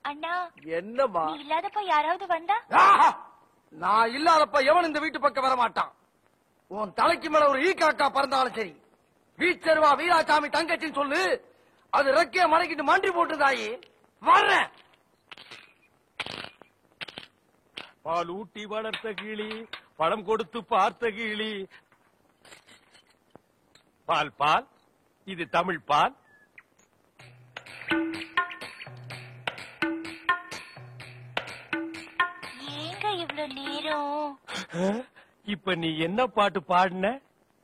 அண்ணா என்னமா நீ இல்லாதப்ப யாராவது வந்தா? நான் இல்லாதப்ப எவன் இந்த வீட்டு பக்கம் வர மாட்டான். உன் தலைக்கு மேல ஒரு ஈ காக்கா பறந்தாலும் சரி, வீச்சருவா வீராசாமி தங்கச்சின்னு சொல்லு, அது ரெக்கைய மடக்கிட்டு மண்டி போட்டுதாயி வர்றேன். பால் ஊட்டி வளர்த்த கிளி, பழம் கொடுத்து பார்த்த கிளி. பால் பால், இது தமிழ் பால். ஏங்க இவ்ளோ நேரம்? இப்ப நீ என்ன பாட்டு பாடுன?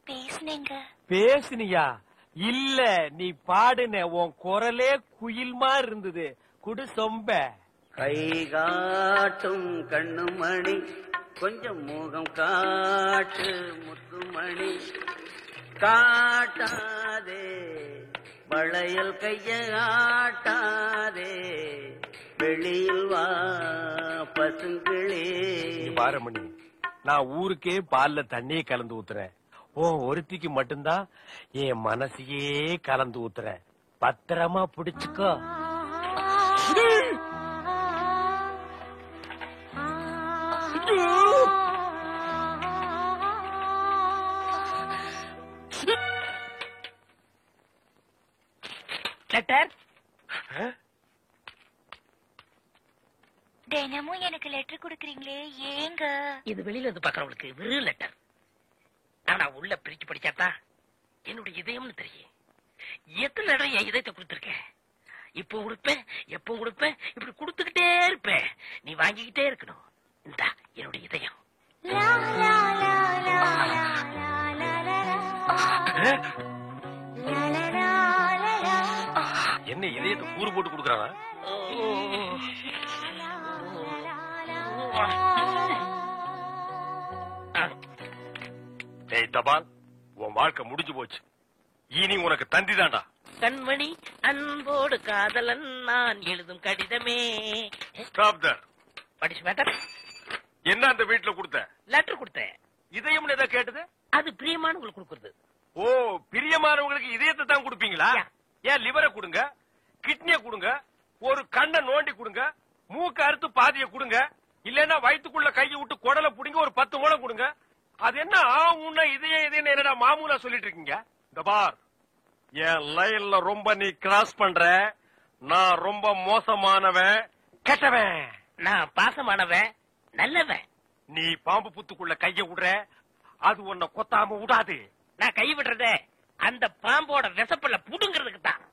பேசுனீங்க. பேசுனியா? இல்ல, நீ பாடுன. உன் குரலே குயில் மாதிரி இருந்தது. குடு சொம்ப. கை காட்டும் கண்ணுமணி, கொஞ்சம் முகம் காட்டு முத்துமணி, காட்டாதே வளையல் கைய ஆட்டாதே, வெளியில் வா பசுங்கிளே. பாரமணி, நான் ஊருக்கே பால்ல தண்ணியே கலந்து ஊத்துறேன். ஒருத்திக்கு மட்டும்தான் என் மனசையே கலந்து ஊத்துறேன். பத்திரமா பிடிச்சுக்கோ. லெட்டர்? தினமும் எனக்கு லெட்டர் குடுக்கறீங்களே, ஏங்க? இது வெளியில இருந்து பாக்குறவங்களுக்கு வெறும் லெட்டர். ஆனா உள்ள பிரிச்சு படிச்சாத்தா என்னுடைய இதயம்னு தெரியும். எத்தனை இடம் என் இதயத்தை கொடுத்துருக்கேன். இப்போ கொடுப்பேன், எப்போ கொடுப்பேன், இப்படி கொடுத்துக்கிட்டே இருப்பேன். நீ வாங்கிக்கிட்டே இருக்கணும். இந்தா என்னுடைய இதயம். என்ன இதயத்தை கூறு போட்டு கொடுக்கறானா? ஏய் தபால், உன் வாழ்க்கை முடிஞ்சு போச்சு. இனி உனக்கு தந்தி தாண்டா. கண்மணி அன்போடு காதலன் நான் எழுதும் கடிதமே. Stop there. What is matter? என்ன அந்த வீட்டுல கொடுத்த? லெட்டர் கொடுத்தேன். இதயம்னு எதை கேட்டது? அது பிரியமானவங்களுக்கு கொடுக்கறது. ஓ, பிரியமானவங்களுக்கு இதயத்தை தான் கொடுப்பீங்களா? ஏன் லிவரை கொடுங்க, கிட்னியை கொடுங்க, ஒரு கண்ணை நோண்டி கொடுங்க, மூக்க அறுத்து பாதிய கொடுங்க, இல்லன்னா வயிற்றுக்குள்ள கையை விட்டு குடலை புடிங்க ஒரு 10 முழம் கொடுங்க. அது என்ன உன்ன இதயம் இதயம் என்னடா மாமூலா சொல்லிட்டு இருக்கீங்க? இந்த பார், என் லைன்ல ரொம்ப நீ கிராஸ் பண்ற. நான் ரொம்ப மோசமானவன், கெட்டவன். நான் பாசமானவன், நல்லவன். நீ பாம்பு புத்துக்குள்ள கைய விடுற, அது உன்னை கொத்தாம விடாது. நான் கை விடுறதே அந்த பாம்போட விசப்பல்ல புடுங்கிறதுக்கு தான்.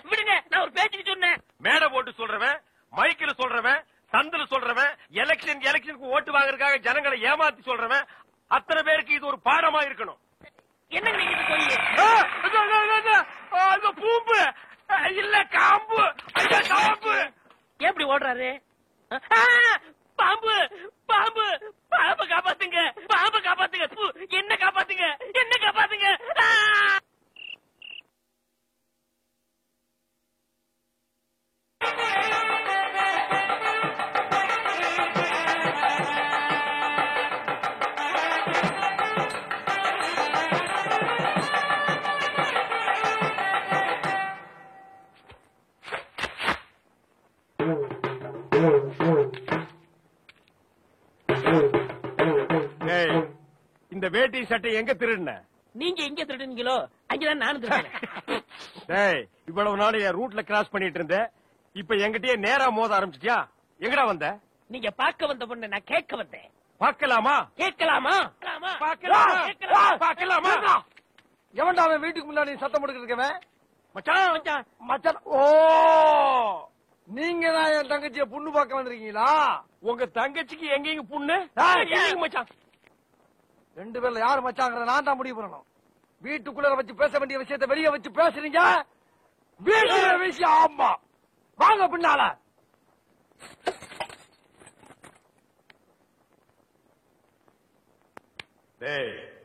விடுங்க, நான் ஒரு பேச்சுக்கு சொன்னேன். மேடை போட்டு சொல்றவன், மைக்கில் சொல்றவன், சந்தில சொல்றவன், எலெக்ஷனுக்கு ஓட்டு வாங்குறதுக்காக ஜனங்களை ஏமாத்தி சொல்றவன், அத்தனை பேருக்கு இது ஒரு பாடமா இருக்கணும். என்னங்க நீங்க இது சொல்லி? அந்த பூம்பு இல்ல காம்பு, காம்பு. எப்படி ஓடுறாரு? பாம்பு பாம்பு பாம்பு காப்பாத்துங்க, பாம்பு காப்பாத்துங்க, என்ன காப்பாத்துங்க, என்ன காப்பாத்துங்க. இந்த வேட்டி சட்டை எங்க திருடுன? நீங்க எங்க திருடுனீங்களோ அங்கதான் நானும் திருடுறேன். இவ்வளவு நாள் என் ரூட்ல கிராஸ் பண்ணிட்டு இருந்த, இப்ப எங்கிட்டயே நேரா மோத ஆரம்பிச்சிட்டியா? எங்கடா வந்த? நீங்க பார்க்க வந்த பொண்ணு நான் கேட்க வந்தேன். பார்க்கலாமா? கேட்கலாமா? பார்க்கலாமா? எவன்டா அவன் வீட்டுக்கு முன்னாடி சத்தம் போட்டுக்கிட்டு? மச்சான் மச்சான் மச்சான். ஓ, நீங்க தான் என் தங்கச்சிய புண்ணு பார்க்க வந்திருக்கீங்களா? உங்க தங்கச்சிக்கு எங்கெங்க புண்ணு? மச்சான், 2 பேர்ல யாரு மச்சாங்கிறத நான் தான் முடிவு பண்ணணும். வீட்டுக்குள்ள வச்சு பேச வேண்டிய விஷயத்தை வெளியே வச்சு பேசுறீங்க. வீட்டுல விஷயம். ஆமா, வாங்க பின்னால.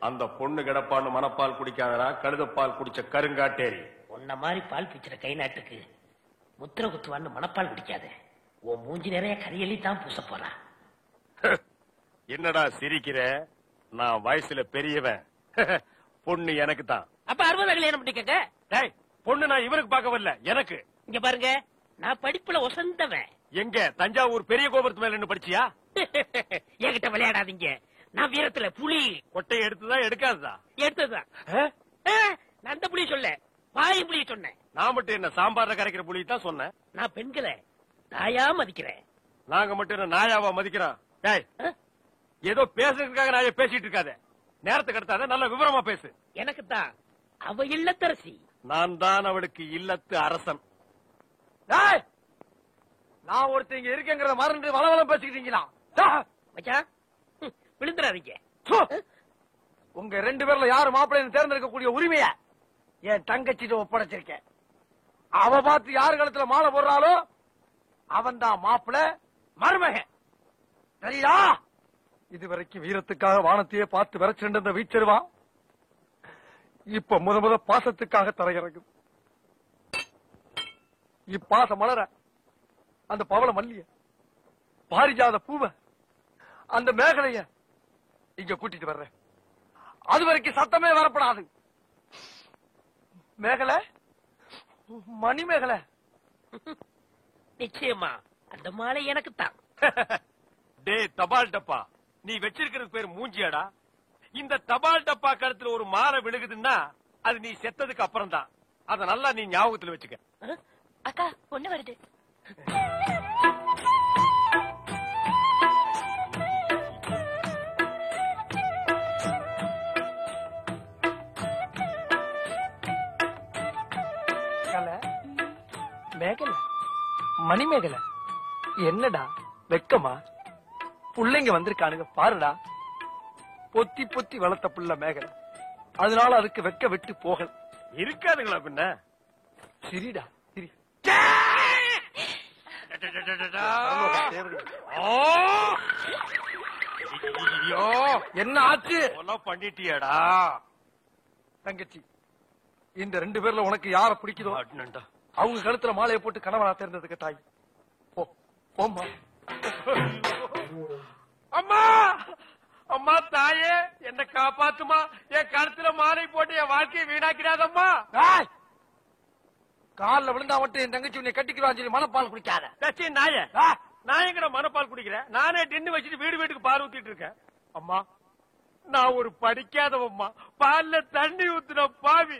அந்த பொண்ணு கிடப்பான்னு மனப்பால் குடிக்காதரா, கழுதப்பால் குடிச்ச கருங்காட்டேரி. உன்ன மாதிரி பால் பிச்சுற கை நாட்டுக்கு முத்திர குத்துவான்னு மனப்பால் குடிக்காத. உன் மூஞ்சி நிறைய கரியலி தான் பூச போறா. என்னடா சிரிக்கிற? நான் வயசுல பெரியவன். பொண்ணு எனக்கு தான். அப்ப 60 கல்யாணம் பண்ணிக்கங்க. பொண்ணு நான் இவருக்கு பார்க்க வரல, எனக்கு. இங்க பாருங்க, நான் படிப்புல ஒசந்தவன். எங்க தஞ்சாவூர் பெரிய கோபுரத்து மேல நின்னு படிச்சியா? என்கிட்ட விளையாடாதீங்க. நான் வீரத்துல புலி. கொட்டையை எடுத்துதான் எடுக்காததா? எடுத்ததுதான். நான் அந்த புலி சொல்ல, வாய் புலி சொன்னேன். நான் மட்டும் என்ன சாம்பார்ல கரைக்கிற புலி தான் சொன்னேன். நான் பெண்களை தாயா மதிக்கிறேன். நாங்க மட்டும் என்ன நாயாவா மதிக்கிறோம்? டேய், ஏதோ பேசுறதுக்காக நாய பேசிட்டு இருக்காத. நேரத்துக்கு எடுத்தாத, நல்ல விவரமா பேசு. எனக்கு தான் அவ இல்லத்தரசி. நான் தான் அவளுக்கு இல்லத்து அரசன். டேய், நான் ஒருத்தர் இங்க இருக்கேங்கிறத மறந்து வளவளம் பேசிக்கிட்டீங்களா? மச்சான், விழுந்துறாதீங்க. உங்க 2 பேர்ல யாரு மாப்பிள்ளைன்னு தேர்ந்தெடுக்கக்கூடிய உரிமைய என் தங்கச்சிட்ட ஒப்படைச்சிருக்கேன். அவ பார்த்து யாரு கழுத்துல மாலை போடுறாளோ அவன் தான் மாப்பிள்ளை மருமகன். சரியா? இதுவரைக்கும் வீரத்துக்காக வானத்தையே பார்த்து விரைச்சிருந்த வீச்சருவா இப்ப முத பாசத்துக்காக தரையிறங்கும். இப்பாச மலர அந்த பவள மல்லிய, பாரிஜாத பூவ, அந்த மேகலைய இங்க கூட்டிட்டு வர்றேன். அது வரைக்கும் சத்தமே வரப்படாது. மேகலை, மணி மேகலை. நிச்சயமா அந்த மாலை எனக்கு தான். டே தபால் டப்பா, நீ வச்சிருக்கிறது பேர் மூஞ்சியாடா? இந்த தபால் டப்பா கழுத்துல ஒரு மாலை விழுகுதுன்னா அது நீ செத்ததுக்கு அப்புறம் தான். அத நல்லா நீ ஞாபகத்துல வச்சுக்க. அக்கா பொண்ணு வருது. மேகலை, மணி மேகலை, என்னடா வெக்கமா? புள்ளைங்க வந்திருக்கானுங்க பாருடா. பொத்தி பொத்தி வளர்த்த புள்ள மேகலை, அதனால அதுக்கு வெக்க விட்டு போகல. இருக்காதுங்களா பின்ன? சிரிடா சிரி. என்ன ஆச்சு? பண்ணிட்டியாடா தங்கச்சி, இந்த 2 பேர்ல உனக்கு யார பிடிக்குதோ அவங்க கழுத்துல மாலையை போட்டு கணவனா தேர்ந்ததுக்கு தாய். போம்மா. அம்மா, அம்மா தாயே, என்ன காப்பாத்துமா. என் கழுத்துல மாலை போட்டு என் வாழ்க்கையை வீணாக்கிறாதம்மா. காலில் விழுந்தா மட்டும் என் தங்கச்சி உன்னை கட்டிக்கிறான்னு சொல்லி மனப்பால் குடிக்காத. நாய, நான் எங்கட மனப்பால் குடிக்கிறேன்? நானே டின்னு வச்சுட்டு வீட்டுக்கு பால் ஊத்திட்டு இருக்கேன். அம்மா, நான் ஒரு படிக்காதவம்மா. பால்ல தண்ணி ஊத்துன பாவி,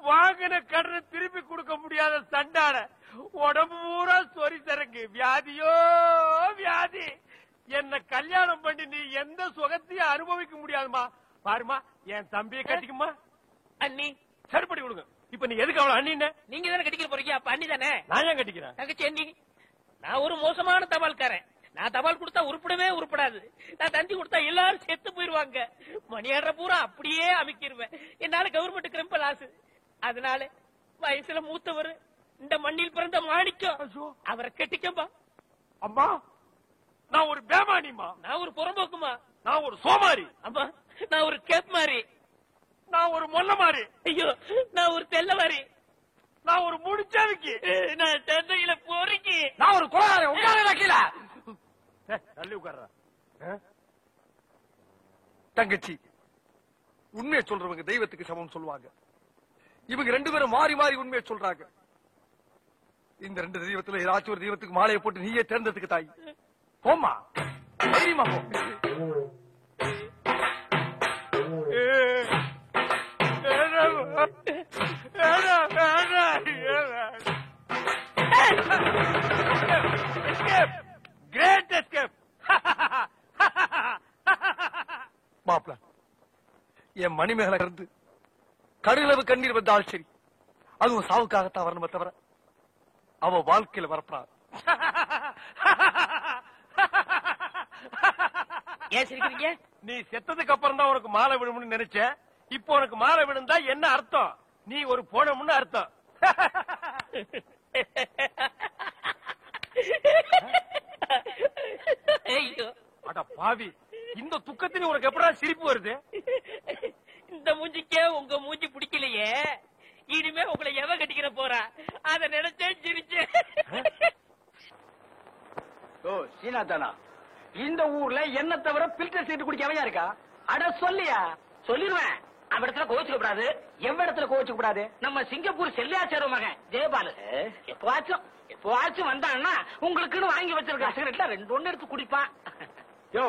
வாங்கின கடனை திருப்பி கொடுக்க முடியாத சண்டான, உடம்பு பூரா சொறி சரங்கு, வியாதியோ வியாதி. என்ன கல்யாணம் பண்ணி நீ எந்த சுகத்தையும் அனுபவிக்க முடியாதுமா. பாருமா, என் தம்பியை கட்டிக்குமா. அண்ணி சரிப்படி கொடுங்க. இப்ப நீ எதுக்கு அவளை அண்ணி? நீங்க தானே கட்டிக்கிற போறீங்க, அப்ப அண்ணி தானே. நான் ஏன் கட்டிக்கிறேன்? தங்கச்சி அண்ணி. நான் ஒரு மோசமான தபால்காரன். நான் தபால் கொடுத்தா உருப்படவே உருப்படாது. நான் தந்தி கொடுத்தா எல்லாரும் செத்து போயிருவாங்க. மணியாடுற பூரா அப்படியே அமைக்கிருவேன். என்னால கவர்மெண்ட் கிரம்ப லாஸ். அதனால வயசுல மூத்தவர், இந்த மண்ணில் பிறந்த மாணிக்கம், அவரை கட்டிக்கப்பா. அம்மா, நான் ஒரு பேமானிமா. நான் ஒரு புறம்போக்குமா. நான் ஒரு சோமாரி. அம்மா, நான் ஒரு கேப் மாறி. நான் ஒரு மொல்ல மாறி. ஐயோ, நான் ஒரு தெல்ல மாறி. நான் ஒரு முடிச்சாவிக்கு. நான் தந்தையில போறீங்க. நான் ஒரு கோளாறு. உட்கார கீழ தள்ளி உட்கார்ற. தங்கச்சி, உண்மையை சொல்றவங்க தெய்வத்துக்கு சமம் சொல்லுவாங்க. இவங்க 2 பேரும் மாறி மாறி உண்மையை சொல்றாங்க. இந்த 2 தெய்வத்துல ஏதாச்சும் ஒரு தெய்வத்துக்கு மாலையை போட்டு நீயே தேர்ந்ததுக்கு தாய். போமா, தைரியமா போ. Great escape. மாப்ள, என் மணிமேகலை இருந்து கடுகளவு கண்ணீர் வந்தால் சரி, அதுவும் சாவுக்காகத்தான் வரணுமே தவிர அவ வாழ்க்கையில வரப்படாது. ஏன் சிரிக்கிறீங்க? நீ செத்ததுக்கு அப்புறம் தான் உனக்கு மாலை விழும்னு நினைச்ச. இப்போ உனக்கு மாலை விழுந்தா என்ன அர்த்தம்? நீ ஒரு போனமுன்னு அர்த்தம். ஐயோ, அட பாவி, இந்த துக்கத்தில உனக்கு எப்படா சிரிப்பு வருது? இந்த மூஞ்சிக்கே உங்க மூஞ்சி பிடிக்கலையே, இனிமே உங்களை எவ கட்டிக்கிற போறா, அத நினைச்சேன் சிரிச்சேன். சீனாதானா, இந்த ஊர்ல என்ன தவிர பில்டர் சீட்டு குடிக்க எவையா இருக்கா? அட சொல்லியா? சொல்லிடுவேன். அவ இடத்துல கோவிச்சுக்க கூடாது. எவ்வளவு இடத்துல கோவிச்சுக்க கூடாது? நம்ம சிங்கப்பூர் செல்லியாச்சார மகன் ஜெயபாலு எப்பவாச்சும் எப்பவாச்சும் வந்தான்னா உங்களுக்குன்னு வாங்கி வச்சிருக்க சிகரெட்ல 2 ஒண்ணு எடுத்து குடிப்பான். யோ,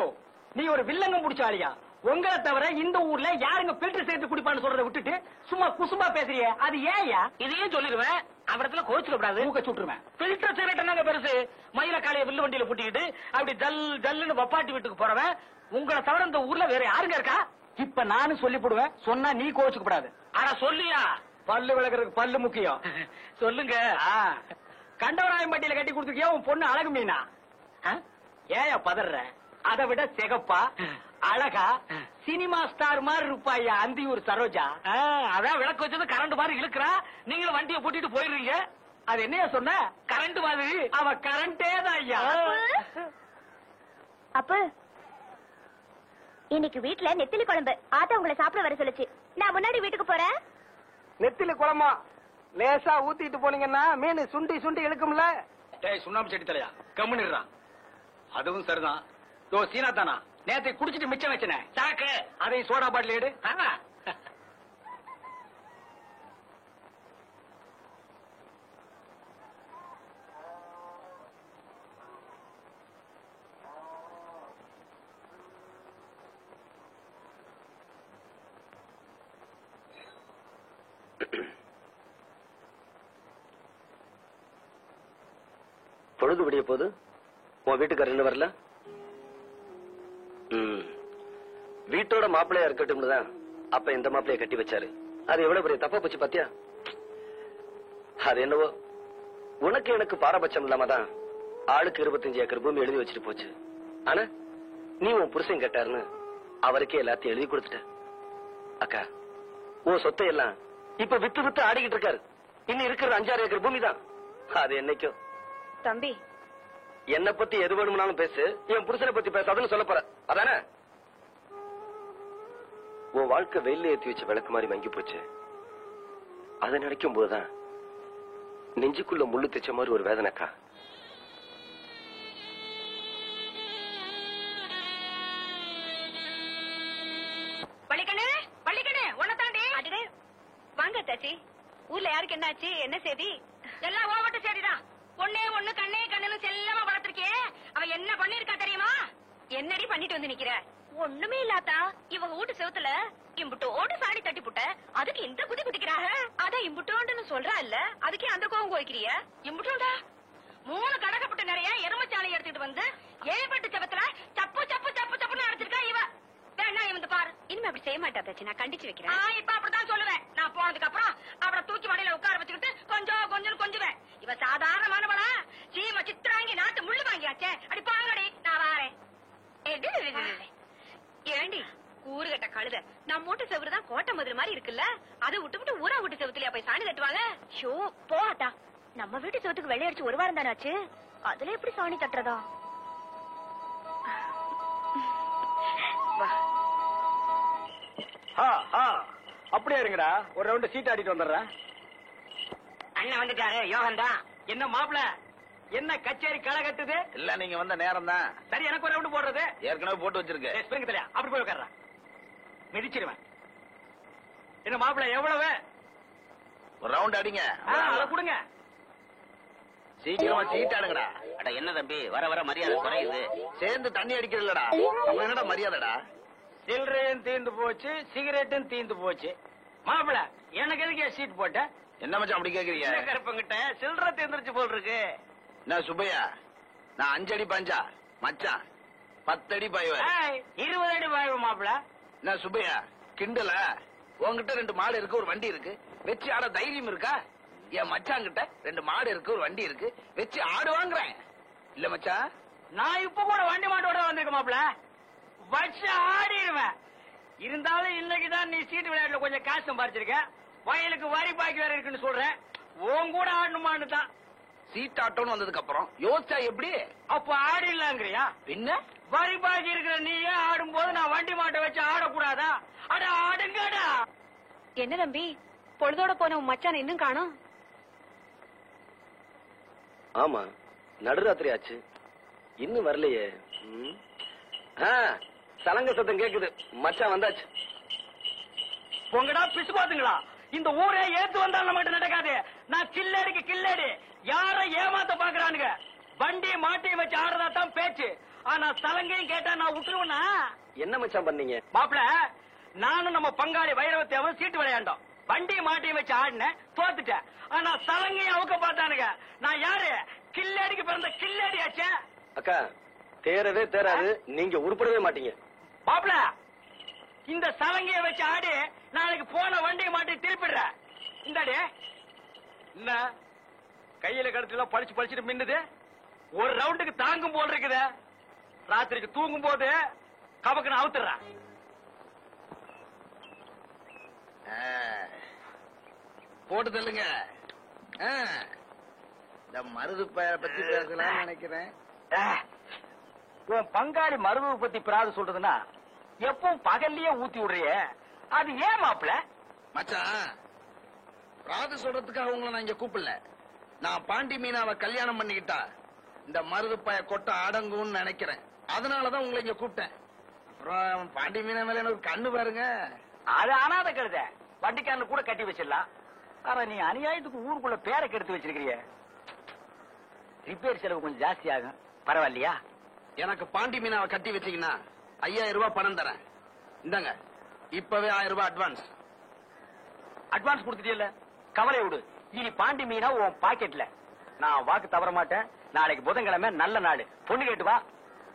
நீ ஒரு வில்லங்கம் பிடிச்சாலியா? உங்களை தவிர இந்த ஊர்ல யாருங்க பில்டர் சேர்த்து குடிப்பான்னு சொல்றதை விட்டுட்டு சும்மா குசுமா பேசுறியே, அது ஏயா? இதையும் சொல்லிடுவேன், அவரத்துல கோச்சுக்க கூடாது. மூக்க சுட்டுருவேன். பில்டர் சிகரெட் என்னங்க பெருசு? மயில காலைய வில்லு வண்டியில பூட்டிக்கிட்டு அப்படி ஜல் ஜல்லுன்னு வப்பாட்டி வீட்டுக்கு போறவன் உங்களை தவிர இந்த ஊர்ல வேற யாருங்க இருக்கா? இப்ப நானும் சொல்லி போடுவேன், சொன்னா நீ கோச்சுக்க கூடாது. ஆனா சொல்லியா? பல்லு விளக்குறதுக்கு பல்லு முக்கியம். சொல்லுங்க. கண்டவராயம் பட்டியில கட்டி கொடுத்துருக்கியா உன் பொண்ணு அழகு மீனா? ஏயா பதற? அதை விட சிகப்பா அழகா சினிமா ஸ்டார் மாதிரி இருப்பாயா அந்தியூர் சரோஜா. அதான் விளக்கு வச்சது கரண்ட் மாதிரி இழுக்கிறா, நீங்களும் வண்டியை பூட்டிட்டு போயிடுறீங்க. அது என்னையா சொன்ன? கரண்ட் மாதிரி. அவ கரண்டே தான் ஐயா. அப்ப இன்னைக்கு வீட்ல நெத்திலி குழம்பு ஆத்தா உங்களை சாப்பிட வர சொல்லுச்சு. நான் முன்னாடி வீட்டுக்கு போறேன். நெத்தில குழம்பா லேசா ஊத்திட்டு போனீங்கன்னா மீன் சுண்டி சுண்டி இழுக்கும்ல. டேய் சுண்ணாம்பு செடி தலையா, கம்முன்னுறான். அதுவும் சரிதான். யோ சீனா தானா, நேத்தை குடிச்சிட்டு மிச்சம் வச்சனே சாக்கு, அதை சோடா பாட்டில் எடு. பொழுது விடிய போது உன் வீட்டுக்காரர் என்ன வரல? வீட்டோட மாப்பிள்ளையா இருக்கட்டும் தான் அப்ப இந்த மாப்பிள்ளைய கட்டி வச்சாரு. அது எவ்வளவு பெரிய தப்பா போச்சு பாத்தியா? அது என்னவோ உனக்கு எனக்கு பாரபட்சம் இல்லாம தான் ஆளுக்கு 25 ஏக்கர் பூமி எழுதி வச்சுட்டு போச்சு. ஆனா நீ உன் புருஷன் கேட்டாருன்னு அவருக்கே எல்லாத்தையும் எழுதி கொடுத்துட்ட. அக்கா, உன் சொத்தை எல்லாம் இப்ப வித்து வித்து ஆடிக்கிட்டு இருக்காரு. இன்னும் இருக்கிற 5-6 ஏக்கர் பூமி தான். அது என்னைக்கும் தம்பி, என்ன பத்தி எது வேணும்னாலும் பேசு, என் புருஷனை பத்தி பேசாதுன்னு சொல்ல போற அதானே? உன் வாழ்க்கை வெயில ஏத்தி வச்ச விளக்கு மாதிரி மங்கி போச்சு. அதை நினைக்கும் போதுதான் நெஞ்சுக்குள்ள முள்ளு தைச்ச மாதிரி ஒரு வேதனைக்கா. வள்ளிக்கண்ணு, வள்ளிக்கண்ணு, உன்னை தாண்டி. அடடே, வாங்க தாச்சி. ஊர்ல யாருக்கு என்ன ஆச்சு? என்ன செய்தி? எல்லாம் ஓவட்ட சரிதான். ஒண்ணே ஒண்ணு கண்ணே கண்ணுன்னு செல்லமா வளர்த்திருக்கே, அவ என்ன பண்ணிருக்கா தெரியுமா? என்னடி பண்ணிட்டு வந்து நிக்கிற? ஒண்ணுமே இல்லாதா, இவங்க வீட்டு செவுத்துல இம்புட்டோடு சாடி தட்டி புட்ட, அதுக்கு இந்த குதி குதிக்கிறாங்க. அத இம்புட்டோண்டுன்னு சொல்றா இல்ல, அதுக்கே அந்த கோவம் கோய்க்கிறிய? இம்புட்டோண்டா 3 கடகப்பட்ட நிறைய எருமச்சாலை எடுத்துட்டு வந்து ஏழ்பட்டு செவத்துல சப்பு சப்பு சப்பு சப்புன்னு அடிச்சிருக்கா இவ. வேணா இவந்து பாரு. இனிமே அப்படி செய்ய மாட்டா தாச்சி, நான் கண்டிச்சு வைக்கிறேன். இப்ப அப்படித்தான் சொல்லுவேன். நான் போனதுக்கு அப்புறம் அவளை தூக்கி மடியில உட்கார வச்சுக்கிட்டு கொஞ்சம் கொஞ்சம் கொஞ்சுவேன். இவ சாதாரணமானவளா? சீம சித்ராங்கி நாட்டு முள்ளு வாங்கியாச்சே. அடி பாங்கடி, நான் வாரேன். ஏண்டி ஊருகட்ட கழுத, நம்ம வீட்டு செவரு தான் கோட்டை மதுரை மாதிரி இருக்குல்ல, அதை விட்டு ஊரா வீட்டு செவத்துலயா போய் சாணி தட்டுவாங்க? ஷோ போட்டா, நம்ம வீட்டு செவத்துக்கு வெள்ளையடிச்சு 1 வாரம் தானே ஆச்சு, அதுல எப்படி சாணி தட்டுறதா? அப்படியே இருங்கடா, ஒரு ரவுண்ட் சீட் ஆடிட்டு வந்துடுறேன். அண்ணன் வந்துட்டாரு, யோகன் தான். என்ன மாப்பிள, என்ன கச்சேரி களை கட்டுது? இல்ல, நீங்க வந்த நேரம் தான். சரி, எனக்கு ஒரு ரவுண்ட் போடுறது. ஏற்கனவே போட்டு வச்சிருக்கேன். ஸ்பிரிங் தலையா, அப்படி போய் உட்கார்றா, மிதிச்சிருவேன். என்ன மாப்பிள, எவ்வளவு? ஒரு ரவுண்ட் அடிங்க. அதை கொடுங்க. சீக்கிரமா சீட் ஆடுங்கடா. அட என்ன தம்பி, வர வர மரியாதை குறையுது. சேர்ந்து தண்ணி அடிக்கிறதுலடா, அவங்க என்னடா மரியாதைடா? சில்லறையும் தீந்து போச்சு, சிகரெட்டும் தீந்து போச்சு. மாப்பிள, எனக்கு எதுக்கு சீட் போட்ட? என்ன மச்சான் அப்படி கேக்குறீங்க? கருப்பங்கிட்ட சில்லறை தீந்துருச்சு போல் இருக்கு. என்ன சுப்பையா, நான் 5 அடி பஞ்சா மச்சான் 10 அடி பாய்வேன். 20 அடி பாய்வு மாப்பிள. என்ன சுப்பையா கிண்டல? உன்கிட்ட 2 மாடு இருக்கு, ஒரு வண்டி இருக்கு, வச்சு ஆட தைரியம் இருக்கா? என் மச்சான் கிட்ட 2 மாடு இருக்கு, ஒரு வண்டி இருக்கு, வச்சு ஆடு வாங்குறேன். இல்ல மச்சான், நான் இப்ப கூட வண்டி மாட்டோட வந்திருக்க மாப்பிள, வச்சு ஆடிடுவேன். இருந்தாலும் இன்னைக்குதான் நீ சீட்டு விளையாட்டுல கொஞ்சம் காசு சம்பாரிச்சிருக்க, வயலுக்கு வரி பாக்கி வேற இருக்குன்னு சொல்றேன். உன் கூட ஆடணுமான்னு தான். சீட்டாட்டோன்னு வந்ததுக்கு அப்புறம் யோசிச்சா எப்படி? அப்ப ஆடிடலாங்கிறியா? பின்ன வரி பாக்கி இருக்கிற நீயே ஆடும் போது நான் வண்டி மாட்டை வச்சு ஆடக்கூடாதா? அட ஆடுங்கடா. என்ன தம்பி, பொழுதோட போன உன் மச்சான் இன்னும் காணோம்? ஆமா, நடுராத்திரி ஆச்சு, இன்னும் வரலையே. சலங்க சத்தம் கேக்குது, மச்சான் வந்தாச்சு. உங்கடா பிசு பாத்துங்களா, இந்த ஊரே ஏத்து வந்தாலும் நம்ம கிட்ட நடக்காது. நான் கில்லடிக்கு கில்லடி, யார ஏமாத்த பாக்குறானுங்க. வண்டி மாட்டையும் வச்சு ஆடுறதா தான் பேச்சு. ஆனா சலங்கையும் கேட்டா நான் விட்டுருவேனா? என்ன மச்சான் பண்ணீங்க? மாப்பிள, நானும் நம்ம பங்காளி வைரவத்தேவன் சீட்டு விளையாண்டோம். வண்டி மாட்டையும் வச்சு ஆடினேன், தோத்துட்டேன். ஆனா சலங்கையும் அவுக்க பார்த்தானுங்க. நான் யாரு? கில்லாடிக்கு பிறந்த கில்லாடியாச்சே. அக்கா, தேரவே தேராது, நீங்க உருப்படவே மாட்டீங்க. மாப்பிள, இந்த சலங்கைய வச்சு ஆடி நாளைக்கு போன வண்டியை மாட்டி திருப்பிடுற. இந்தாடி. என்ன கையில கடத்துல படிச்சு படிச்சுட்டு மின்னுது? ஒரு ரவுண்டுக்கு தாங்கும் போல் இருக்குது. ராத்திரிக்கு தூங்கும் போது கபக்குன்னு அவுத்துறேன். போட்டு தள்ளுங்க. இந்த மருது பெயரை பத்தி பேசலாம்னு நினைக்கிறேன். உன் பங்காளி மருதுவை பத்தி பிராது சொல்றதுன்னா எப்பவும் பகல்லயே ஊத்தி விடுறிய, அது ஏன் மாப்பிள? மச்சான், ராது சொல்றதுக்காக உங்களை நான் இங்க கூப்பிடல. நான் பாண்டி மீனாவை கல்யாணம் பண்ணிக்கிட்டா இந்த மருது பய கொட்ட அடங்கும்னு நினைக்கிறேன். அதனாலதான் உங்களை இங்க கூப்பிட்டேன். அப்புறம் பாண்டி மீனா மேல எனக்கு கண்ணு பாருங்க. அது அனாத கழுத, வண்டிக்காரனு கூட கட்டி வச்சிடலாம். ஆனா நீ அநியாயத்துக்கு ஊருக்குள்ள பேரை கெடுத்து வச்சிருக்கிறிய. ரிப்பேர் செலவு கொஞ்சம் ஜாஸ்தி ஆகும், பரவாயில்லையா? எனக்கு பாண்டி மீனாவை கட்டி வச்சீங்கன்னா 5000 ரூபாய் பணம் தரேன். இந்தாங்க, இப்பவே 1000 ரூபாய் அட்வான்ஸ். அட்வான்ஸ் கொடுத்துட்டே கவலை விடு. இனி பாண்டி மீனா உன் பாக்கெட்ல. நான் வாக்கு தவற மாட்டேன். நாளைக்கு புதன்கிழமை நல்ல நாடு. பொண்ணு கேட்டு வா,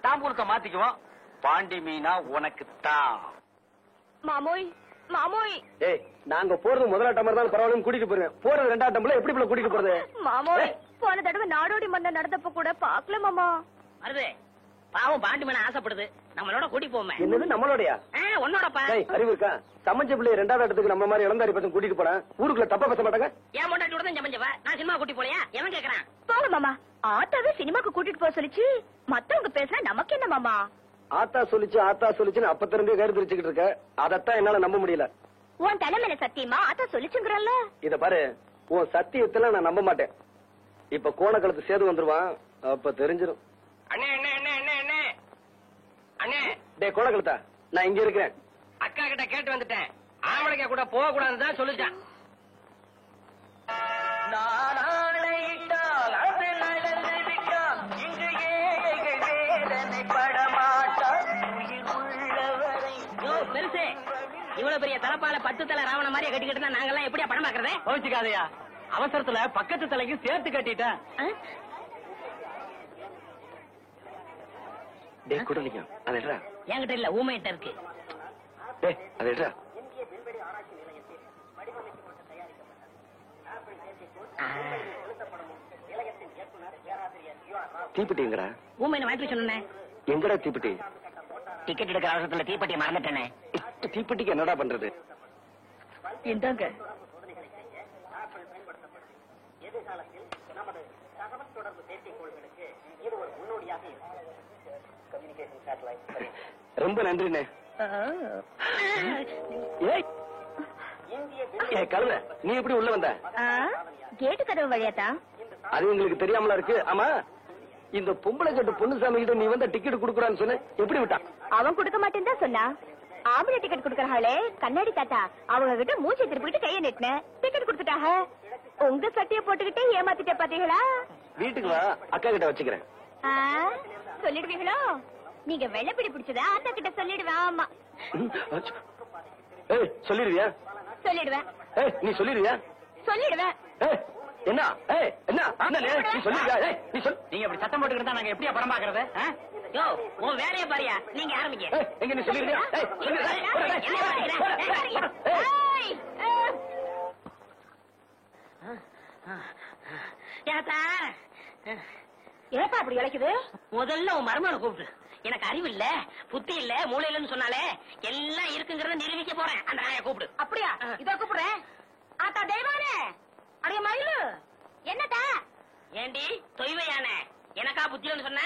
தாம்பூலத்தை மாத்திக்குவோம். பாண்டி மீனா உனக்கு தான். மாமோய் மாமோய் ஏய், நாங்க போறது முதலாட்டம் மாதிரி தான் பரவாயில்ல, கூட்டிட்டு போறேன். போறது 2ஆம் டம்ல எப்படி போல கூட்டிட்டு போறது? மாமோய், போன தடவை நாடோடி மன்ன நடந்தப்ப கூட பாக்கல மாமா. வருது பாவம் பாண்டி மேல ஆசைப்படுது, நம்மளோட கூட்டி போமே. என்னது நம்மளோடயா? உன்னோடப்பா. அறிவு இருக்கா? சமைச்ச பிள்ளை 2வது இடத்துக்கு நம்ம மாதிரி இளந்தாரி பசங்க கூட்டிட்டு போறேன். ஊருக்குள்ள தப்பா பேச மாட்டாங்க. ஏன் மொண்டாட்டி தான் சமைச்சவ, நான் சினிமா கூட்டி போலையா? எவன் கேக்குறான்? போங்க மாமா, ஆத்தாவே சினிமாக்கு கூட்டிட்டு போக சொல்லிச்சு. மத்தவங்க பேசுனா நமக்கு என்ன மாமா? ஆத்தா சொல்லிச்சுன்னு அப்ப திரும்பி கருத்து வச்சுக்கிட்டு இருக்க. அதத்தான் என்னால நம்ப முடியல. உன் தலைமையில சத்தியமா ஆத்தா சொல்லிச்சுங்கிறல்ல. இத பாரு, உன் சத்தியத்துல நான் நம்ப மாட்டேன். இப்ப கோணக்கலத்து சேது வந்துருவான், அப்ப தெரிஞ்சிடும். அண்ணே அண்ணே அண்ணே அண்ணே அண்ணே அண்ணே. டே கோணக்கலத்தா, நான் இங்க இருக்கிறேன். அக்கா கிட்ட கேட்டு வந்துட்டேன். ஆம்பளைங்க கூட போக கூடாதுதான் சொல்லிட்டான். பெருசு இவ்வளவு பெரிய தலப்பால 10 தலை ராவண மாதிரியே கட்டிக்கிட்டு நாங்கெல்லாம் எப்படியா படம் பாக்குறதே? கோவிச்சுக்காதையா, அவசரத்துல பக்கத்து தலைக்கு சேர்த்து கட்டிட்டேன். டே குடலிங்க, அது எடுறா. என்கிட்ட இல்ல, ஊமையிட்ட இருக்கு. டே அது எடுறா. தீப்பெட்டிங்கடா. ஊமையின வாங்கி சொன்னேன். எங்கடா தீப்பெட்டி? டிக்கெட் எடுக்கிற அவசரத்துல தீப்பெட்டி மறந்துட்டேனே. தீப்பெட்டிக்கு என்னடா பண்றது? இந்தாங்க. ரொம்ப நன்றிண்ணே. கழுத, நீ எப்படி உள்ள வந்த? கேட்டு கதவு வழியாத்தா? அது எங்களுக்கு தெரியாமலா இருக்கு. ஆமா, இந்த பொம்பளை கட்டு பொண்ணுசாமி கிட்ட நீ வந்து டிக்கெட் குடுக்குறான்னு சொன்ன, எப்படி விட்டான்? அவன் கொடுக்க மாட்டேன்னு தான் சொன்னா. ஆம்பளை டிக்கெட் குடுக்கறாங்களே கண்ணாடி தாத்தா, அவங்க கிட்ட மூச்சை திருப்பிட்டு கையை நெட்டின டிக்கெட் குடுத்துட்டாங்க. உங்க சட்டையை போட்டுக்கிட்டே ஏமாத்திட்ட பாத்தீங்களா? வீட்டுக்கு வா, அக்கா கிட்ட வச்சுக்கிறேன். சொல்லிடுவீங்களோ? நீங்க வெள்ளப்பிடி பிடிச்சதா ஆத்தா கிட்ட சொல்லிடுவேன். ஆமா, ஏய் சொல்லிடுவியா? சொல்லிடுவேன். ஏய் நீ சொல்லிடுவியா? சொல்லிடுவேன். ஏய் என்ன? ஏய் என்ன? நீ சொல்லிடுவியா? ஏய் நீ சொல். நீங்க அப்படி சத்தம் போட்டுக்கிட்டா நாங்க எப்படியா படம் பாக்குறது? யோ, உன் வேலையை பாரியா, நீங்க ஆரம்பிங்க. ஏய் எங்க நீ சொல்லிடுவியா? ஏய் ஏத்தா, ஏப்பா அப்படி இழைக்குது? முதல்ல உன் மருமகனை கூப்பிடு. எனக்கு அறிவு இல்ல, புத்தி இல்ல, மூளை இல்லன்னு சொன்னாலே எல்லாம் இருக்குங்கிறத நிரூபிக்க போறேன். அந்த நாயை கூப்பிடு. அப்படியா? இதோ கூப்பிடுறேன். ஆத்தா தெய்வானே, அடைய மயிலு, என்னத்தா? ஏண்டி தொய்வையான எனக்கா புத்தியன்னு சொன்ன?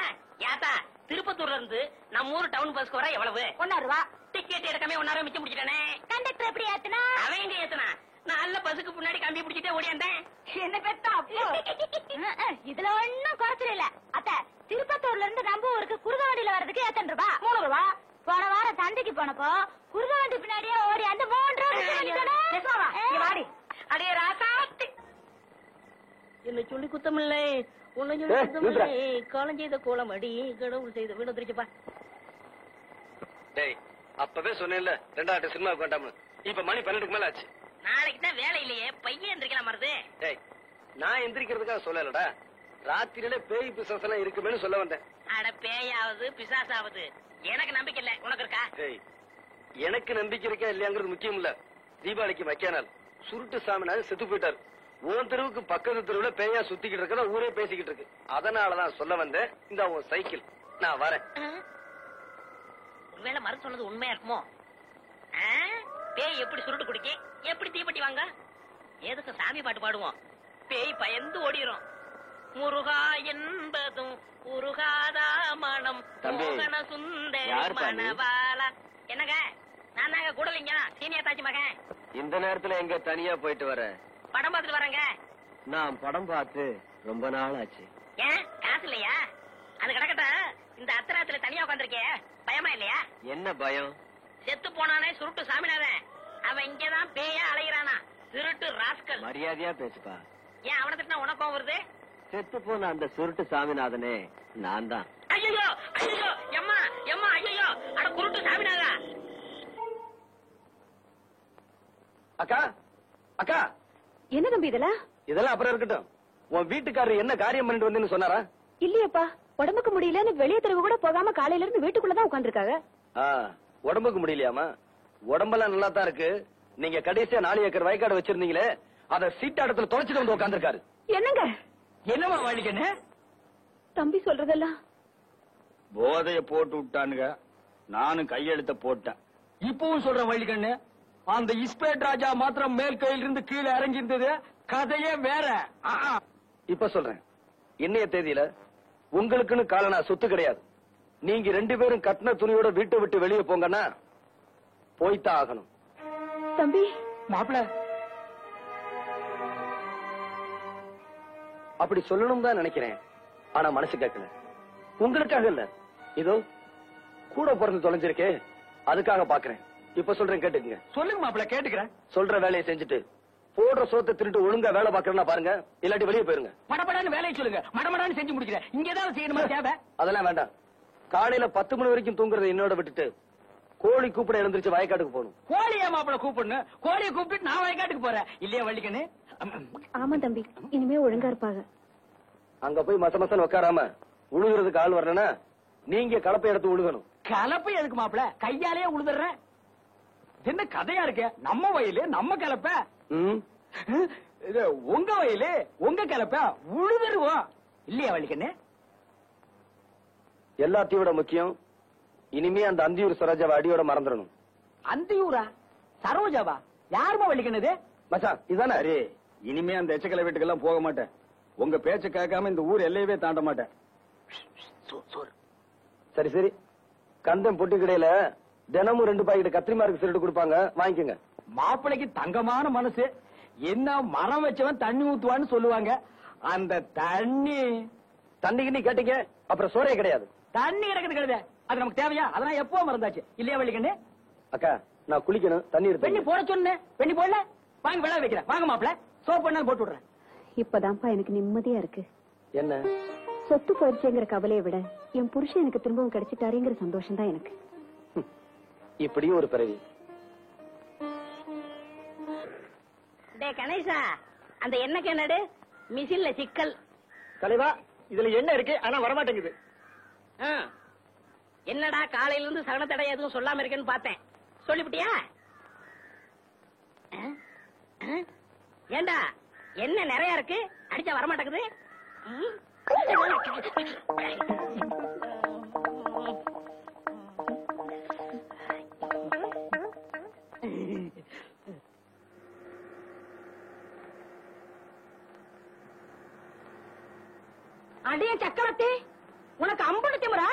ஏத்தா, திருப்பத்தூர்ல இருந்து நம்ம ஊர் டவுன் பஸ்க்கு வர எவ்வளவு? 1 ரூபா. டிக்கெட் எடுக்காம 1 ரூபா மிச்சம் பிடிச்சிட்டானே. கண்டக்டர் எப்படி ஏத்துனா? அவன் எங்க ஏத்துனா? நல்ல பஸ்ஸுக்கு முன்னாடி கம்பி பிடிச்சிட்டே ஓடியாந்தேன். என்ன பெத்தா அப்போ? இதுல ஒண்ணும் குறைச்சல் இல்ல அத்தை. திருப்பத்தூர்ல இருந்து நம்ம ஊருக்கு குறுக வண்டியில வர்றதுக்கு 8 ரூபா. 3 ரூபா. போன வாரம் சந்தைக்கு போனப்போ குறுக வண்டி பின்னாடியே ஓடி அந்த 3 ரூபா. அடியே ராசாத்தி, என்ன சொல்லி குத்தமில்ல, காலம் செய்த கோலம் அடி கடவுள் செய்த வீடு திருச்சுப்பா. டேய் அப்பவே சொன்னேன்ல 2வது சினிமாவுக்கு வேண்டாம்னு. இப்ப மணி 12க்கு மேல ஆச்சு. நாளைக்கு தான் வேலை இல்லையே, பையன் எந்திரிக்கலாம் மருது. டேய் நான் எந்திரிக்கிறதுக்காக சொல்லலடா, ராத்திரியில பேய் பிசாசு எல்லாம் இருக்குமேனு சொல்ல வந்தேன். அட பேயாவது பிசாசாவது எனக்கு நம்பிக்கை இல்ல, உனக்கு இருக்கா? டேய் எனக்கு நம்பிக்கை இருக்கா இல்லையாங்கிறது முக்கியம் இல்ல. தீபாவளிக்கு மக்கியானால் சுருட்டு சாமினாரு செத்து போயிட்டாரு. உன் தெருவுக்கு பக்கத்து தெருவுல பேயா சுத்திக்கிட்டு இருக்கதா ஊரே பேசிக்கிட்டு இருக்கு. அதனாலதான் சொல்ல வந்தேன். இந்த உன் சைக்கிள், நான் வரேன். ஒருவேளை மறு சொன்னது உண்மையா இருக்குமோ? பேய் எப்படி சுருட்டு குடிக்க, எப்படி தீப்பெட்டி வாங்க? எதுக்கு சாமி பாட்டு பாடுவோம்? பேய் பயந்து ஓடிரும். முருகா என்பதும் உருகாதா மனம் மோகன சுந்தர மணவாளா. என்னங்க நான் தாங்க கூடலிங்க, சீனியர் தாச்சி மகன். இந்த நேரத்துல எங்க தனியா போயிட்டு வர? படம் பார்த்துட்டு வரேங்க. நான் படம் பார்த்து ரொம்ப நாள் ஆச்சு. ஏன் காசு இல்லையா? அது கிடக்கட்ட. இந்த அத்தராத்துல தனியா உட்காந்துருக்கே, பயமா இல்லையா? என்ன பயம்? செத்து போனானே சுருட்டு சாமிநாதன், அவன் இங்கதான் பேயா அலைகிறானா. திருட்டு ராஸ்கல். மரியாதையா பேசுப்பா. ஏன் அவனை திட்டினா உனக்கும் வருது? செத்து போன அந்த சுருட்டு சாமிநாதனே நான் தான். ஐயோ ஐயோ எம்மா எம்மா ஐயோ, அட குருட்டு சாமிநாதா. அக்கா அக்கா, என்ன தம்பி இதெல்லாம்? இதெல்லாம் அப்புறம் இருக்கட்டும். உன் வீட்டுக்காரர் என்ன காரியம் பண்ணிட்டு வந்தேன்னு சொன்னாரா? இல்லையப்பா, உடம்புக்கு முடியலன்னு வெளியே தெருவு கூட போகாம காலையில இருந்து வீட்டுக்குள்ளதான் உட்காந்துருக்காங்க. உடம்புக்கு முடியலையாமா? உடம்பெல்லாம் நல்லா தான் இருக்கு. நீங்க கடைசியா 4 ஏக்கர் வயக்காடு வச்சிருந்தீங்களே, அத சீட்டாடத்துல தொலைச்சிட்டு வந்து உட்காந்துருக்காரு. என்னங்க? என்னமா வழிக்கண்ணு? தம்பி சொல்றதெல்லாம் போதைய போட்டு விட்டானுங்க, நானும் கையெழுத்த போட்டேன். இப்பவும் சொல்றேன் வழிக்கண்ணு, அந்த இஸ்பேட் ராஜா மாத்திரம் மேல் கையில இருந்து கீழே இறங்கி இருந்தது, கதையே வேற. இப்ப சொல்றேன், இன்னைய தேதியில உங்களுக்குன்னு காலனா சொத்து கிடையாது. நீங்க 2 பேரும் கட்டின துணியோட வீட்டை விட்டு வெளியே போங்கன்னா போய்தான் ஆகணும். தம்பி மாப்பிள அப்படி சொல்லணும் தான் நினைக்கிறேன், ஆனா மனசு கேட்கல. உங்களுக்காக இல்ல, இதோ கூட பிறந்து தொலைஞ்சிருக்கே அதுக்காக பாக்குறேன். இப்ப சொல்றேன் கேட்டுக்குங்க. சொல்லுங்க மாப்பிள, கேட்டுக்கிறேன். சொல்ற வேலையை செஞ்சுட்டு போடுற சோத்தை திருட்டு ஒழுங்கா வேலை பாக்குறேன்னா பாருங்க, இல்லாட்டி வெளியே போயிருங்க. மடமடான்னு வேலையை சொல்லுங்க, மடமடான்னு செஞ்சு முடிக்கிறேன். இங்க ஏதாவது செய்யணுமா தேவை? அதெல்லாம் வேண்டாம். காலையில 10 மணி வரைக்கும் தூங்குறதை என்னோட விட்டுட்டு கோழி கூப்பிட எழுந்திருச்சு வயக்காட்டுக்கு போகணும். கோழியா மாப்பிள கூப்பிடணும்? கோழியை கூப்பிட்டு நான் வயக்காட்டுக்கு போறேன் இல்லையா வள்ளிக்கண்ணு? ஆமா தம்பி, இனிமே ஒழுங்கா இருப்பாங்க. அங்க போய் மச மசன் உட்காராம உழுகுறதுக்கு ஆள் வரலன்னா நீங்க கலப்பை எடுத்து உழுகணும். கலப்பை எதுக்கு மாப்பிள? கையாலேயே உழுதுறேன். என்ன கதையா இருக்கு? நம்ம வயலு நம்ம கலப்ப, உங்க வயலு உங்க கலப்ப, உழுதுருவோம் இல்லையா வள்ளிக்கண்ணு? எல்லாத்தையும் விட முக்கியம், இனிமே அந்த அந்தியூர் சரோஜாவை அடியோட மறந்துடணும். அந்தியூரா? சரோஜாவா? யாருமா வள்ளிக்கண்ணது? மச்சான் இதானே? அரே, இனிமே அந்த எச்சக்கலை வீட்டுக்கெல்லாம் போக மாட்டேன். உங்க பேச்ச கேட்காம இந்த ஊர் எல்லையவே தாண்ட மாட்டேன். சரி சரி, கந்தம் பொட்டி கடையில தினமும் 2 பாக்கெட் கத்திரிமாருக்கு சிரட்டு கொடுப்பாங்க, வாங்கிக்கோங்க. மாப்பிளைக்கு தங்கமான மனசு. என்ன மரம் வச்சவன் தண்ணி ஊத்துவான்னு சொல்லுவாங்க. அந்த தண்ணிக்கு கேட்டீங்க அப்புறம் சோறே கிடையாது. தண்ணி கிடக்குது கழுத, அது நமக்கு தேவையா? அதெல்லாம் எப்போ மறந்தாச்சு இல்லையா வள்ளிக்கண்ணு? அக்கா நான் குளிக்கணும், தண்ணி பெண்ணி எடுத்து போட சொன்ன, பெண்ணி போடல, வாங்க விழா வைக்கிறேன். வாங்க மாப்பிள, சோப் பண்ணாலும் போட்டு விடுறேன். இப்பதான்ப்பா எனக்கு நிம்மதியா இருக்கு. என்ன? சொத்து போயிடுச்சுங்கிற கவலையை விட என் புருஷன் எனக்கு திரும்பவும் கிடைச்சிட்டாருங்கிற சந்தோஷம் தான் எனக்கு. இப்படியும் ஒரு பிறவி. டே கணேசா, அந்த எண்ணெய் என்னடு மிஷின்ல சிக்கல். தலைவா, இதுல என்ன இருக்கு ஆனா வரமாட்டேங்குது. என்னடா காலையில இருந்து சகனத்தடை எதுவும் சொல்லாம இருக்கேன்னு பார்த்தேன், சொல்லிவிட்டியா? ஏண்டா என்ன நிறைய இருக்கு, அடிச்சா வரமாட்டேங்குது. அடிய சக்கரத்தி, உனக்கு அம்புட்டு திமுறா?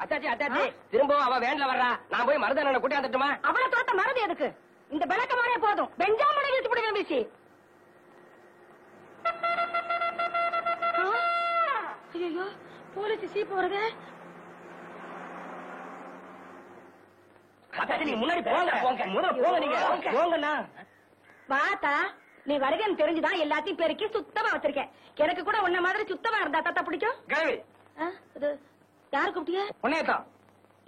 அத்தாச்சி அத்தாச்சி, திரும்பவும் அவ வேன்ல வர்றா. நான் போய் மருதான கூட்டி வந்துட்டுமா? அவளை தோத்த மறதி எதுக்கு? இந்த விளக்கமானே போதும். பெஞ்சாமனை வீட்டு பிடிக்க வீசி. ஐயோ, போலீஸ் சீப்பு வருது. அத்தாச்சி நீங்க முன்னாடி போங்க, போங்க முதல்ல போங்க. நீங்க போங்கண்ணா. வாத்தா, நீ வருகன்னு தெரிஞ்சுதான் எல்லாத்தையும் பெருக்கி சுத்தமா வச்சிருக்கேன். எனக்கு கூட உன்ன மாதிரி சுத்தமா இருந்தா தாத்தா பிடிக்கும். கேள்வி இது யாரு கூப்பிட்டியா? உன்னையதான்.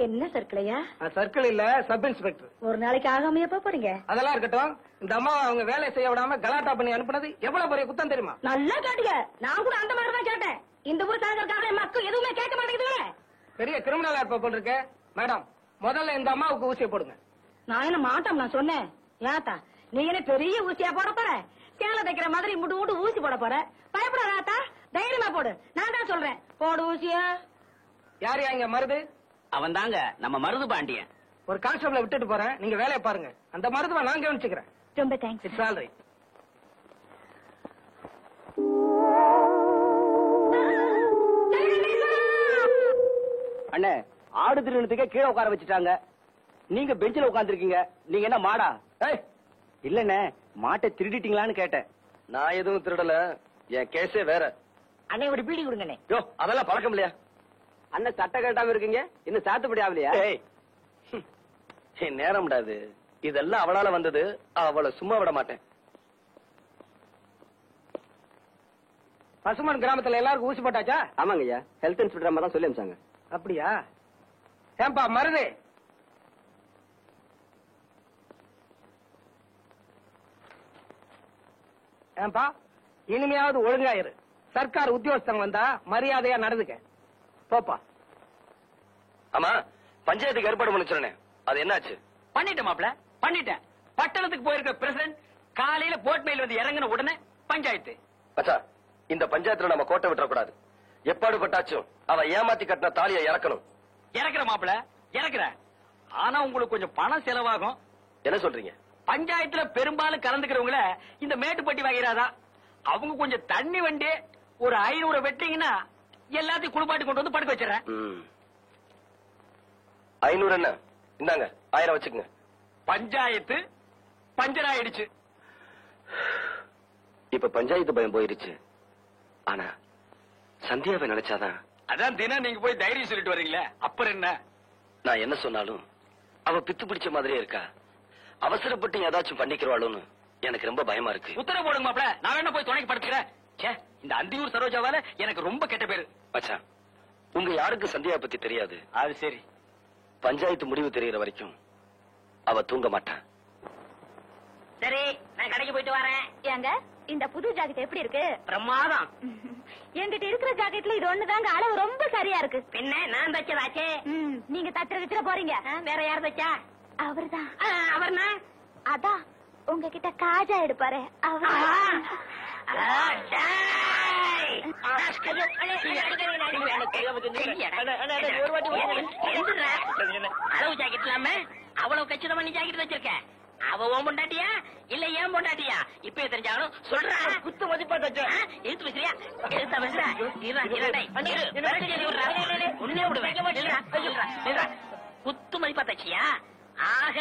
என்ன சர்க்கிளையா? சர்க்கிள் இல்ல, சப் இன்ஸ்பெக்டர். ஒரு நாளைக்கு ஆகாமையா போறீங்க? அதெல்லாம் இருக்கட்டும். இந்த அம்மா அவங்க வேலை செய்ய விடாம கலாட்டா பண்ணி அனுப்புனது எவ்வளவு பெரிய குத்தம் தெரியுமா? நல்லா கேட்டீங்க. நான் கூட அந்த மாதிரி தான் கேட்டேன். இந்த ஊர் தலைவருக்காக மக்கள் எதுவுமே கேட்க மாட்டேங்குது. பெரிய கிரிமினலா இருப்ப போல் இருக்கு. மேடம், முதல்ல இந்த அம்மாவுக்கு ஊசியை போடுங்க. நான் என்ன மாட்டோம் நான் சொன்னேன். ஏத்தா நீ என்ன பெரிய ஊசியா போட போற? சேலை தைக்கிற மாதிரி முட்டு முட்டு ஊசி போட போற? பயப்படாதா, தைரியமா போடு. நான் தான் சொல்றேன், போடு ஊசியா. யாரு இங்க மருது? அவன் தாங்க நம்ம மருது பாண்டியன். ஒரு கான்ஸ்டபிள விட்டுட்டு போறேன், நீங்க வேலையை பாருங்க. அந்த மருதுவை நான் கவனிச்சுக்கிறேன். ரொம்ப தேங்க்ஸ். It's all right. அண்ணே, ஆடு திருநத்துக்கே கீழே உட்கார வச்சுட்டாங்க. நீங்க பெஞ்சில உட்கார்ந்துருக்கீங்க. நீங்க என்ன மாடா? இல்லண்ணே, மாட்டை திருடிட்டீங்களான்னு கேட்டேன். நான் எதுவும் திருடல, என் கேஸே வேற. அண்ணே ஒரு பீடி கொடுங்கண்ணே. யோ, அதெல்லாம் பழக்கம் இல்லையா? அண்ணன் சட்டை கட்டாம இருக்கீங்க, இன்னும் சாத்துப்படி ஆகலையா? என் நேரம்டாது. இதெல்லாம் அவளால வந்தது, அவளை சும்மா விட மாட்டேன். பசுமன் கிராமத்துல எல்லாருக்கும் ஊசி போட்டாச்சா? ஆமாங்க ஐயா, ஹெல்த் இன்ஸ்பெக்டர் அம்மா தான் சொல்லி அனுப்பிச்சாங்க. அப்படியா? ஏன்பா மருது, ஏன்பா இனிமையாவது ஒழுங்காயிரு. சர்க்கார் உத்தியோகஸ்தன் வந்தா மரியாதையா நடந்துக்க. போப்பா. ஆமா, பஞ்சாயத்துக்கு ஏற்பாடு பண்ண சொன்னேன், அது என்னாச்சு? பண்ணிட்டேன் மாப்ள, பண்ணிட்டேன். பட்டணத்துக்கு போயிருக்க பிரசிடன்ட் காலையில போட் மேல வந்து இறங்கின உடனே பஞ்சாயத்து. அச்சா, இந்த பஞ்சாயத்துல நம்ம கோட்டை விட்டுறக்கூடாது. எப்பாடு பட்டாச்சும் அவ ஏமாத்தி கட்டின தாலியை இறக்கணும். இறக்குற மாப்ள, இறக்குற. ஆனா உங்களுக்கு கொஞ்சம் பணம் செலவாகும். என்ன சொல்றீங்க? பஞ்சாயத்துல பெரும்பாலும் கலந்துக்கிறவங்கள இந்த மேட்டுப்பட்டி வகைராதா. அவங்க கொஞ்சம் தண்ணி வண்டி ஒரு 500 வெட்டிங்கன்னா எல்லாத்தையும் குளிப்பாட்டி கொண்டு வந்து படுக்க வச்சிடறேன். 500 என்ன? இந்தாங்க 1000 வச்சுக்கங்க. பஞ்சாயத்து பஞ்சராயிடுச்சு. இப்ப பஞ்சாயத்து பயம் போயிருச்சு. ஆனா சந்தியாவை நினைச்சாதான். அதான் தினம் நீங்க போய் தைரியம் சொல்லிட்டு வரீங்களே, அப்புறம் என்ன? நான் என்ன சொன்னாலும் அவ பித்து பிடிச்ச மாதிரியே இருக்கா. அவசரப்பட்டு ஏதாச்சும் பண்ணிக்கிறவாளோன்னு எனக்கு ரொம்ப பயமா இருக்கு. உத்தரவு போடுங்க மாப்ள, நான் வேணா போய் துணைக்கு படுத்துக்கிறேன். இந்த அந்தியூர் சரோஜாவால எனக்கு ரொம்ப கெட்ட பேரு. மச்சான், உங்க யாருக்கு சந்தியா பத்தி தெரியாது. அது சரி. பஞ்சாயத்து முடிவு தெரியற வரைக்கும் அவ தூங்க மாட்டான். சரி, நான் கடைக்கு போயிட்டு வரேன். ஏங்க இந்த புது ஜாக்கெட் எப்படி இருக்கு? பிரமாதம். என்கிட்ட இருக்கிற ஜாக்கெட்ல இது ஒண்ணுதாங்க அளவு ரொம்ப சரியா இருக்கு. பின்ன நான் தச்சதாச்சே. நீங்க தச்சிர போறீங்க. வேற யார் தச்சா? அவர்தான். அவர்னா? அதான் உங்ககிட்ட காஜா எடுப்பாரு அவர். அளவு ஜாக்கெட் இல்லாம அவ்வளவு கச்சிதமா நீ ஜாக்கெட் வச்சிருக்க. அவ ஓம் பொண்டாட்டியா இல்ல ஏன் பொண்டாட்டியா? இப்ப தெரிஞ்சாலும் சொல்றா. குத்து மதிப்பா தச்ச. எடுத்து பேசுறியா? எடுத்தா பேசுறா. உன்னே விடுவேன். குத்து மதிப்பா தச்சியா? ஆக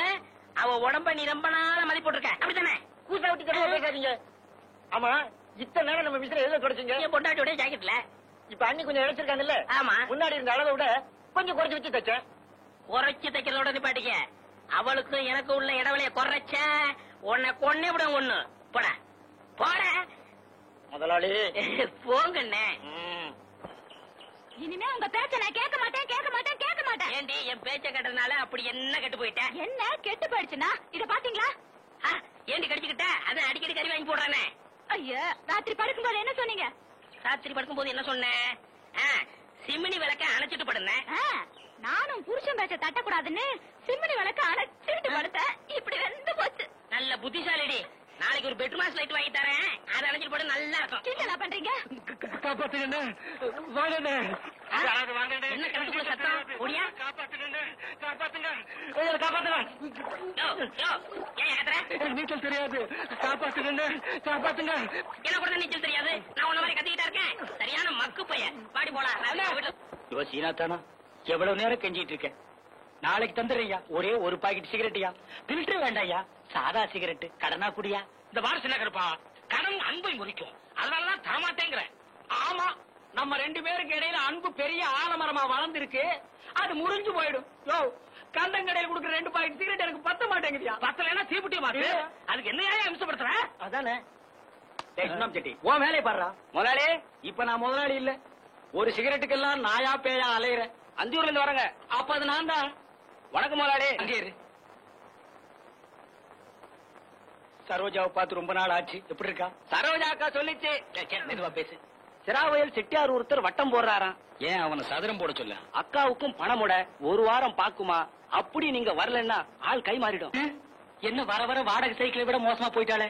அவ உடம்ப நீ ரொம்ப நாள மதிப்பு போட்டிருக்க, அப்படித்தானே? கூசா விட்டு பேசாதீங்க. ஆமா, இத்தனை நேரம் நம்ம விசிற எதுல தொடச்சிங்க? என் பொண்டாட்டியோட ஜாக்கெட்ல. இப்ப அண்ணி கொஞ்சம் இழைச்சிருக்காங்கல்ல? ஆமா. முன்னாடி இருந்த அளவை விட கொஞ்சம் குறைச்சு வச்சு தச்சேன். குறைச்சு தைக்கிறதோட நிப்பாட்டிக்க. அவளுக்கும் எனக்கு உள்ள இடைவெளிய குறைச்ச உன்னை கொன்னே விட ஒண்ணு. போட போட முதலாளி. போங்கண்ணே. இனிமே உங்க பேச்ச நான் கேட்க மாட்டேன், கேட்க மாட்டேன், கேட்க மாட்டேன். ஏண்டி என் பேச்ச கட்டுறதுனால அப்படி என்ன கெட்டு போயிட்டேன்? என்ன கெட்டு போயிடுச்சுன்னா இத பாத்தீங்களா? ஏண்டி கடிச்சுக்கிட்ட? அதான் அடிக்கடி கறி வாங்கி போடுறானே. ஐயா, ராத்திரி படுக்கும்போது என்ன சொன்னீங்க? ராத்திரி படுக்கும்போது என்ன சொன்னேன்? சிமினி விளக்க அணைச்சிட்டு படுனேன். நானும் புருஷன் பேச்ச தட்டக்கூடாதுன்னு சிமினி விளக்க அணைச்சிட்டு படுத்தேன். இப்படி வெந்து போச்சு. நல்ல புத்திசாலிடி. நாளைக்கு ஒரு பெட்ரூமாஸ் லைட் வாங்கி தரேன், அதை அணைச்சிட்டு போட நல்லா இருக்கும். என்ன பண்றீங்க? காப்பாத்துங்க, வாங்க. என்ன கணக்குள்ள சத்தம்? ஓடியா? காப்பாத்துங்க. ஏன் கத்துற? நீச்சல் தெரியாது. காப்பாத்துங்க. என்ன கூட நீச்சல் தெரியாது? நான் உன்ன மாதிரி கத்திக்கிட்டா இருக்கேன். சரியான மக்கு பையன். பாடி போலாம். இவ சீனாத்தானா எவ்வளவு நேரம் கெஞ்சிட்டு இருக்கேன். நாளைக்கு தந்துடுறியா? ஒரே ஒரு பாக்கெட் சிகரெட்டியா? பில்டர் வேண்டாயா? சாதா சிகரெட். கடனா குடியா? இந்த வாரம் சின்ன கருப்பா, கடன் அன்பை முறிக்கும். அதனாலதான் தரமாட்டேங்கிற. ஆமா, நம்ம 2 பேருக்கு இடையில அன்பு பெரிய ஆலமரமா வளர்ந்துருக்கு. அது முறிஞ்சு போயிடும். யோ, கண்டங்கடையில் கொடுக்குற 2 பாக்கெட் சிகரெட் எனக்கு பத்த மாட்டேங்குதியா? பத்தலைன்னா தீப்புட்டிய மாட்டு. அதுக்கு என்ன அம்சப்படுத்துற? அதானே சுண்ணாம்பு சட்டி உன் வேலையை பாடுறா. முதலாளி, இப்ப நான் முதலாளி இல்ல. ஒரு சிகரெட்டுக்கெல்லாம் நாயா பேயா அலையிறேன். அந்தியூர்ல இருந்து வரங்க. அப்ப அது நான் தான். வணக்கம் முதலாளி. அங்கே இரு. சரோஜாவை பார்த்து ரொம்ப நாள் ஆச்சு. எப்படி இருக்கா? சரோஜா அக்கா சொல்லிச்சு. மெதுவா பேசு. சிராவயல் செட்டியார் ஒருத்தர் வட்டம் போடுறாராம். ஏன் அவனை சதுரம் போட சொல்ல? அக்காவுக்கும் பணமுட ஒரு வாரம் பாக்குமா. அப்படி நீங்க வரலன்னா ஆள் கை மாறிடும். என்ன வர வர வாடகை சைக்கிளை விட மோசமா போயிட்டாளே.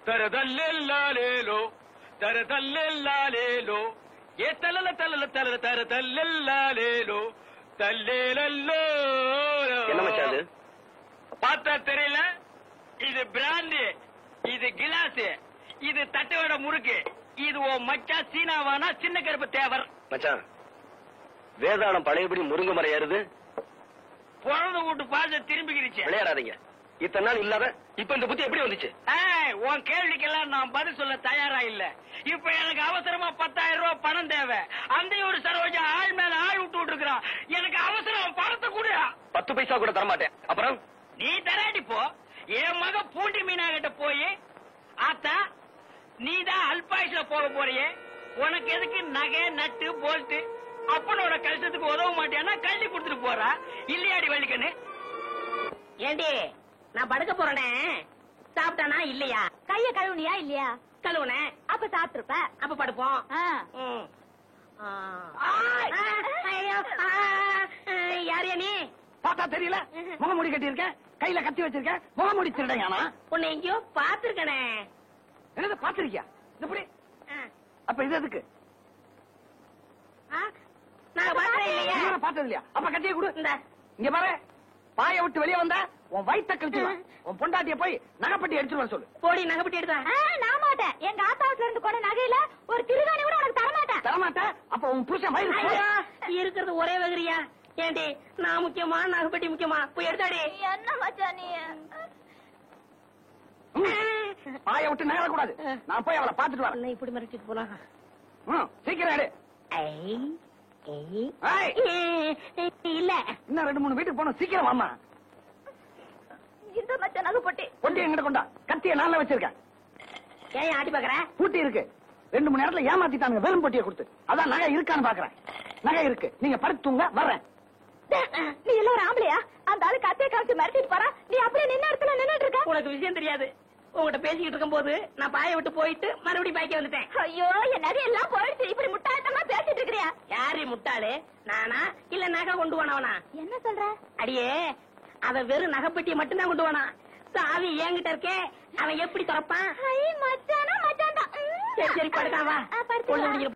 தரதல்லேலோ தரதல்லேலோ ஏ தலல தலல தலல தரதல்லேலோ தல்லேலோ. என்ன மச்சான் அது? பார்த்தா தெரியல? இது பிராண்டு, இது கிளாஸ், இது தட்டையோட முறுக்கு. இது ஓ மச்சா சீனாவானா சின்ன கருப்பு தேவர். மச்சான், வேதாளம் பழையபடி முருங்க மரம் ஏறுது. பிறந்த வீட்டு பாச திரும்பிக்கிருச்சு. விளையாடாதீங்க. இத்தனை நாள் இல்லாத இப்ப இந்த புத்தி எப்படி வந்துச்சு? உன் கேள்விக்கெல்லாம் நான் பதில் சொல்ல தயாரா இல்ல. இப்ப எனக்கு அவசரமா 10,000 ரூபாய் பணம் தேவை. அந்த ஒரு சரோஜா ஆள் மேல ஆள் விட்டு இருக்கிறான். எனக்கு அவசரம், பணத்தை கூட 10 பைசா கூட தரமாட்டேன். அப்புறம் நீ தராடி போ. என் மக பூண்டி மீனா கிட்ட போய், ஆத்தா நீதான் அல்பாயுஷ்ல போக போறியே, உனக்கு எதுக்கு நகை நட்டு போல்ட்டு, அப்பனோட கஷ்டத்துக்கு உதவ மாட்டேன்னா கல்வி கொடுத்துட்டு போறா. இல்லையாடி வள்ளிக்கண்ணு? ஏண்டி நான் படுக்க போறேனே, சாப்பிட்டானா இல்லையா? கைய கழுவுனியா இல்லையா? கழுவுனேன். அப்ப சாப்பிட்டுருப்ப. அப்ப படுப்போம். ம். ஐயோ, யாரையா நீ? பார்த்தா தெரியல? முகமூடி கட்டி இருக்க, கையில கத்தி வச்சிருக்க, முகமூடி திருடங்க. உன்னை எங்கேயோ பாத்துருக்கனே. என்னது பாத்திருக்கியா? இப்படி அப்ப இது எதுக்கு? நான் பார்த்தேன் இல்லையா? பார்த்தது இல்லையா? அப்ப கத்தியை கொடு. இந்த இங்க பாரு, பாய விட்டு வெளியே வந்தா உன் வயிற்ற கழிச்சுடுவேன். உன் பொண்டாட்டிய போய் நகைப்பட்டி எடுத்துருவான்னு சொல்லு. போடி நகைப்பட்டி எடுத்தா? நான் மாட்டேன். எங்க ஆத்தாவுல இருந்து கொண்ட நகையில ஒரு திருகாணி கூட உனக்கு தரமாட்டேன். தரமாட்டேன்? அப்ப உன் புருஷன் வயிறு ஐயோ, இருக்கிறது ஒரே வகிரியா? ஏண்டி நான் முக்கியமா நகைப்பட்டி முக்கியமா? போய் எடுத்தாடி. என்ன மச்சான் நீ? பாய விட்டு நகர கூடாது. நான் போய் அவளை பாத்துட்டு வரேன். என்ன இப்படி மிரட்டிட்டு போலாம்? சீக்கிரம் எடு. இல்ல இன்னும் 2-3 வீட்டுக்கு போனோம். சீக்கிரம் வாமா. இந்த மச்சான் நகை பொட்டி. பொட்டி எங்கிட்ட கொண்டா. கத்திய நாள்ல வச்சிருக்கேன். ஏன் ஆட்டி பாக்குற? பூட்டி இருக்கு. 2 மணி நேரத்துல ஏமாத்திட்டானுங்க வெறும் பொட்டியை கொடுத்து. அதான் நகை இருக்கான்னு பாக்குறேன். நகை இருக்கு. நீங்க படுத்துங்க, வர்றேன். நீ எல்லாம் ஒரு ஆம்பளையா? அந்த ஆளு கத்திய காமிச்சு மிரட்டிட்டு போறா. நீ அப்படியே நின்ன இடத்துல நின்னுட்டு இருக்க. உனக்கு விஷயம் தெரியாது. உங்ககிட்ட பேசிக்கிட்டு இருக்கும் போது நான் பாய விட்டு போயிட்டு மறுபடியும் பாய்க்க வந்துட்டேன். ஐயோ, என் நகை எல்லாம் போயிடுச்சு. இப்படி முட்டாள்தனமா பேசிட்டு இருக்கிறியா? யாரு முட்டாளு? நானா இல்ல நகை கொண்டு போனவனா? என்ன சொல்ற? அடியே, அவன் வெறும் நகைப்பட்டியை மட்டும்தான் கொண்டு போனான். சாவி என்கிட்ட இருக்கே, அவன் எப்படி திறப்பான்? மச்சானா மச்சான் தான். சரி சரி படுக்காவா. படுத்து